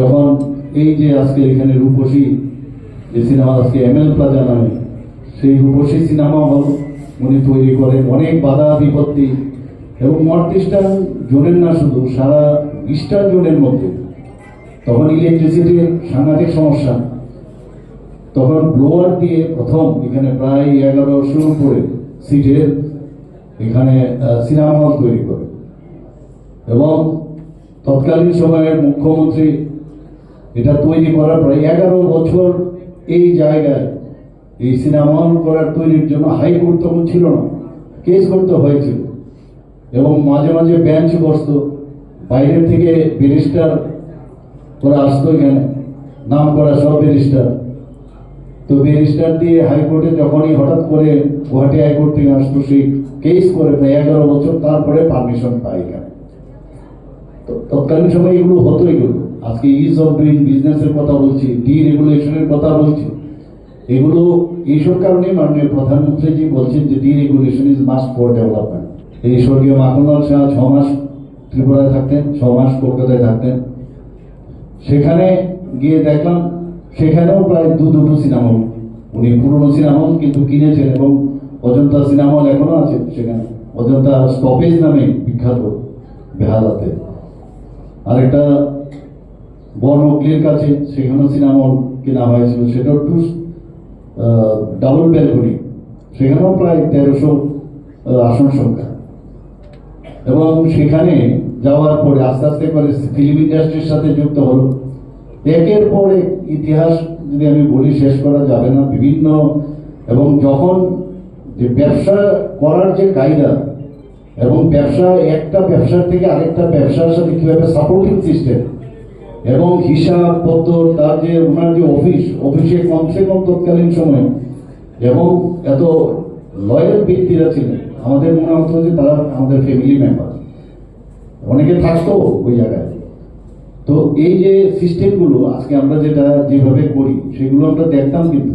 যখন এই যে আজকে এখানে রূপসী যে সিনেমা আজকে ML প্লাজা নামে, সেই রূপসী সিনেমা হল উনি তৈরি করে অনেক বাধা বিপত্তি এবং নর্থ ইস্টার্ন জোনের না শুধু সারা ইস্টার্ন জোনের মধ্যে তখন ইলেকট্রিসিটির সাংঘাতিক সমস্যা। তখন ব্লোয়ার দিয়ে প্রথম এখানে প্রায় 1100 উপরে সিটের এখানে সিনেমা হল তৈরি করে এবং তৎকালীন সময়ের মুখ্যমন্ত্রী এটা তৈরি করার পরে 11 বছর এই জায়গায় এই সিনেমা হল করার তৈরির জন্য হাইকোর্ট তখন ছিল না, কেস করতে হয়েছিল এবং মাঝে মাঝে বেঞ্চ বসতো, বাইরের থেকে ব্যারিস্টার ওরা আসতো এখানে, নাম করা সব ব্যারিস্টার। তো ব্যারিস্টার দিয়ে হাইকোর্টে যখনই হঠাৎ করে গুয়াহাটি হাইকোর্ট থেকে আসতো, সেই কেস করে প্রায় 11 বছর তারপরে পারমিশন পায় এখানে। তো তৎকালীন সময় এগুলো হতো। এগুলো আজকে ইজ অফ ডুইং বিজনেসের কথা বলছি, ডিরেগুলেশনের কথা বলছি, এগুলো এইসব কারণে মাননীয় প্রধানমন্ত্রীজি বলছেন যে deregulation is must for development. এই স্বর্গীয় মাখনলাল শাহ 6 মাস ত্রিপুরায় থাকতেন, 6 মাস কলকাতায় থাকতেন। সেখানে গিয়ে দেখলাম সেখানেও প্রায় দুটো সিনেমা হল উনি পুরনো সিনেমা হল কিন্তু কিনেছেন এবং অজন্তা সিনেমা হল এখনো আছে সেখানে, অজন্তা স্টপেজ নামে বিখ্যাত বেহালাতে। আরেকটা বনগ্লির কাছে সেখানেও সিনেমা হল কেনা হয়েছিল, সেটা একটু ডাবল ব্যালকনি, সেখানেও প্রায় 1300 আসন সংখ্যা। এবং সেখানে যাওয়ার পরে আস্তে আস্তে করে ফিল্ম ইন্ডাস্ট্রির সাথে যুক্ত হলো। একের পর এক ইতিহাস যদি আমি বলি শেষ করা যাবে না, বিভিন্ন। এবং যখন যে ব্যবসা করার যে কায়দা এবং ব্যবসা একটা ব্যবসার থেকে আরেকটা ব্যবসার সাথে কিভাবে সাপোর্টিং সিস্টেম এবং হিসাব পত্র, তার যে ওনার যে অফিসে কমসে কম তৎকালীন সময় এবং এত লয়াল ব্যক্তিরা ছিলেন, আমাদের মনে হতো যে তারা আমাদের ফ্যামিলি মেম্বার, অনেকে থাকতো ওই জায়গায়। তো এই যে সিস্টেমগুলো আজকে আমরা যেভাবে করি সেগুলো আমরা দেখতাম, কিন্তু